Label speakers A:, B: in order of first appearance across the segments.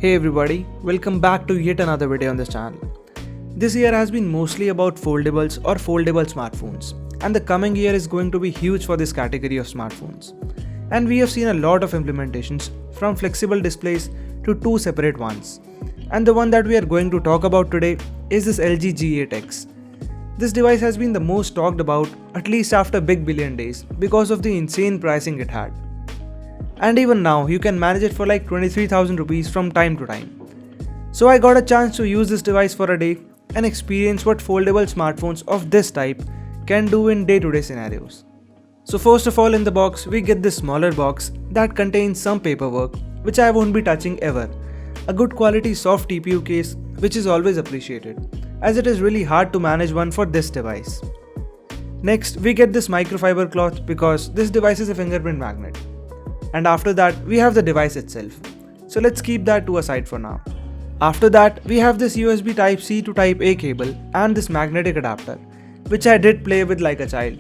A: Hey everybody, welcome back to yet another video on this channel. This year has been mostly about foldables or foldable smartphones, and the coming year is going to be huge for this category of smartphones. And we have seen a lot of implementations from flexible displays to two separate ones. And the one that we are going to talk about today is this LG G8X. This device has been the most talked about, at least after Big Billion Days, because of the insane pricing it had. And even now, you can manage it for like 23,000 rupees from time to time. So I got a chance to use this device for a day and experience what foldable smartphones of this type can do in day-to-day scenarios. So first of all, in the box, we get this smaller box that contains some paperwork, which I won't be touching ever. A good quality soft TPU case, which is always appreciated, as it is really hard to manage one for this device. Next, we get this microfiber cloth because this device is a fingerprint magnet. And after that, we have the device itself. So let's keep that to a side for now. After that, we have this USB Type-C to Type-A cable and this magnetic adapter, which I did play with like a child.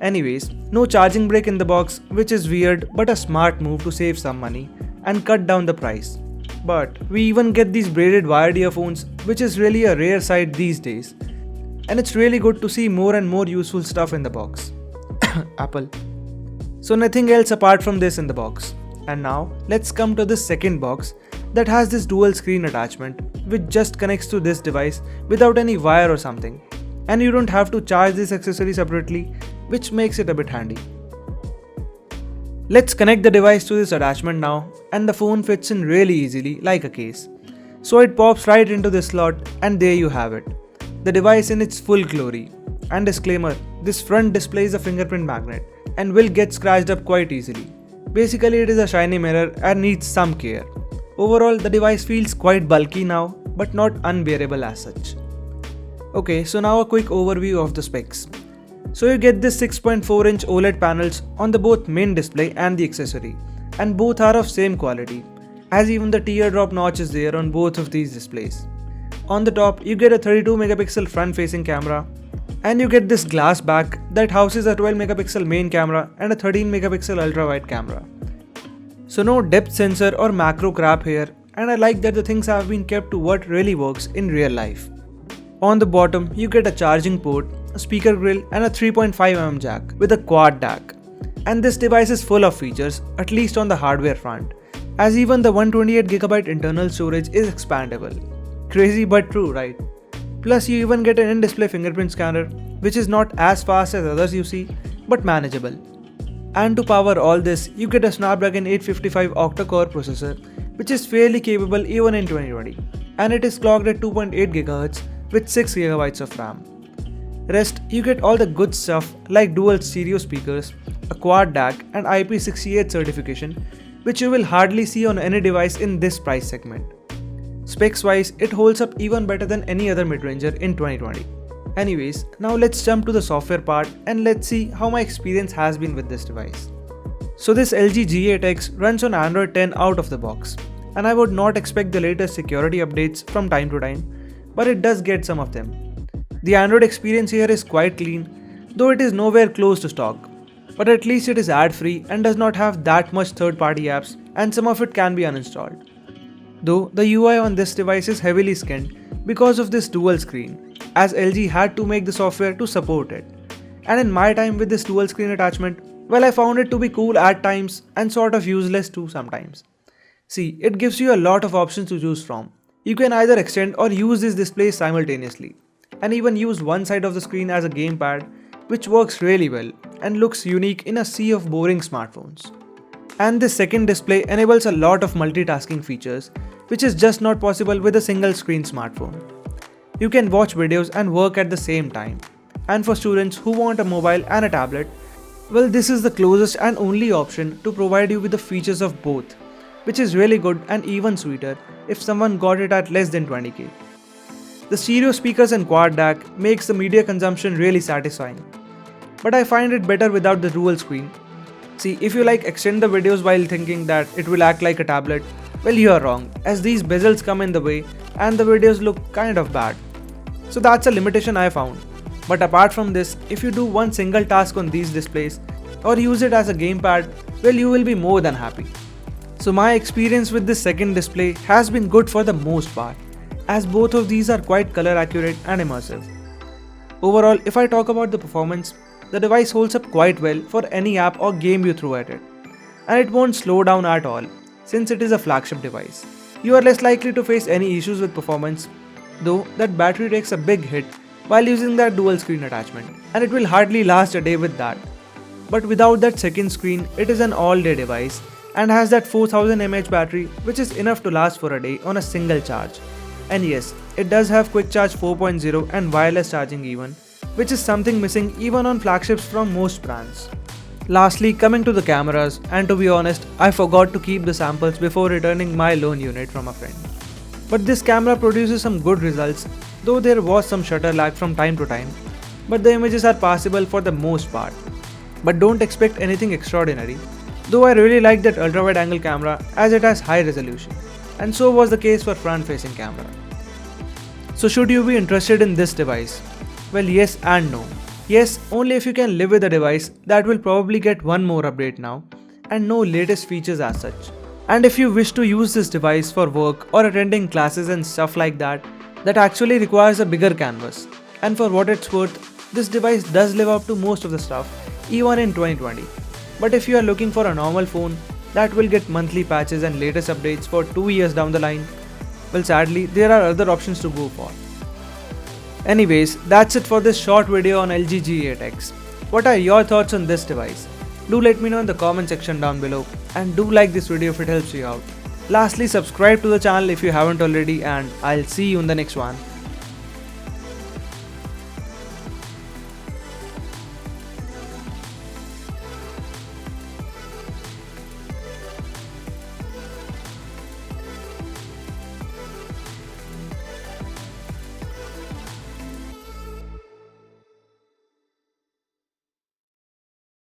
A: Anyways, no charging brick in the box, which is weird but a smart move to save some money and cut down the price. But we even get these braided wired earphones, which is really a rare sight these days. And it's really good to see more and more useful stuff in the box. Apple. So nothing else apart from this in the box. And now let's come to this second box that has this dual screen attachment which just connects to this device without any wire or something. And you don't have to charge this accessory separately, which makes it a bit handy. Let's connect the device to this attachment now, and the phone fits in really easily like a case. So it pops right into this slot, and there you have it. The device in its full glory. And disclaimer, this front display is a fingerprint magnet and will get scratched up quite easily. Basically, it is a shiny mirror and needs some care. Overall, the device feels quite bulky now, but not unbearable as such. Okay, so now a quick overview of the specs. So you get this 6.4-inch OLED panels on the both main display and the accessory, and both are of same quality, as even the teardrop notch is there on both of these displays. On the top, you get a 32 megapixel front-facing camera, and you get this glass back that houses a 12 megapixel main camera and a 13 megapixel ultra-wide camera. So no depth sensor or macro crap here, and I like that the things have been kept to what really works in real life. On the bottom, you get a charging port, a speaker grill and a 3.5mm jack with a quad DAC. And this device is full of features, at least on the hardware front, as even the 128GB internal storage is expandable. Crazy but true, right? Plus, you even get an in-display fingerprint scanner, which is not as fast as others you see, but manageable. And to power all this, you get a Snapdragon 855 octa-core processor, which is fairly capable even in 2020, and it is clocked at 2.8 GHz with 6GB of RAM. Rest, you get all the good stuff like dual stereo speakers, a quad DAC and IP68 certification, which you will hardly see on any device in this price segment. Specs wise, it holds up even better than any other mid-ranger in 2020. Anyways, now let's jump to the software part and let's see how my experience has been with this device. So this LG G8X runs on Android 10 out of the box, and I would not expect the latest security updates from time to time, but it does get some of them. The Android experience here is quite clean, though it is nowhere close to stock, but at least it is ad-free and does not have that much third-party apps, and some of it can be uninstalled. Though the UI on this device is heavily skinned because of this dual screen, as LG had to make the software to support it. And in my time with this dual screen attachment, well, I found it to be cool at times and sort of useless too sometimes. See, it gives you a lot of options to choose from. You can either extend or use this display simultaneously, and even use one side of the screen as a gamepad, which works really well and looks unique in a sea of boring smartphones. And this second display enables a lot of multitasking features, which is just not possible with a single screen smartphone. You can watch videos and work at the same time. And for students who want a mobile and a tablet, well, this is the closest and only option to provide you with the features of both, which is really good and even sweeter if someone got it at less than 20k. The stereo speakers and quad DAC makes the media consumption really satisfying, but I find it better without the dual screen. See, if you extend the videos while thinking that it will act like a tablet, well, you are wrong, as these bezels come in the way and the videos look kind of bad. So that's a limitation I found. But apart from this, if you do one single task on these displays or use it as a gamepad, well, you will be more than happy. So my experience with this second display has been good for the most part, as both of these are quite color accurate and immersive. Overall, if I talk about the performance, the device holds up quite well for any app or game you throw at it. And it won't slow down at all, since it is a flagship device. You are less likely to face any issues with performance, though that battery takes a big hit while using that dual screen attachment, and it will hardly last a day with that. But without that second screen, it is an all-day device and has that 4000 mAh battery, which is enough to last for a day on a single charge. And yes, it does have Quick Charge 4.0 and wireless charging even, which is something missing even on flagships from most brands. Lastly, coming to the cameras, and to be honest, I forgot to keep the samples before returning my loan unit from a friend. But this camera produces some good results, though there was some shutter lag from time to time, but the images are passable for the most part. But don't expect anything extraordinary, though I really like that ultra wide angle camera as it has high resolution, and so was the case for front facing camera. So should you be interested in this device? Well, yes and no. Yes, only if you can live with a device that will probably get one more update now and no latest features as such. And if you wish to use this device for work or attending classes and stuff like that, that actually requires a bigger canvas. And for what it's worth, this device does live up to most of the stuff, even in 2020. But if you are looking for a normal phone that will get monthly patches and latest updates for 2 years down the line, well, sadly, there are other options to go for. Anyways, that's it for this short video on LG G8X. What are your thoughts on this device? Do let me know in the comment section down below, and do like this video if it helps you out. Lastly, subscribe to the channel if you haven't already, and I'll see you in the next one.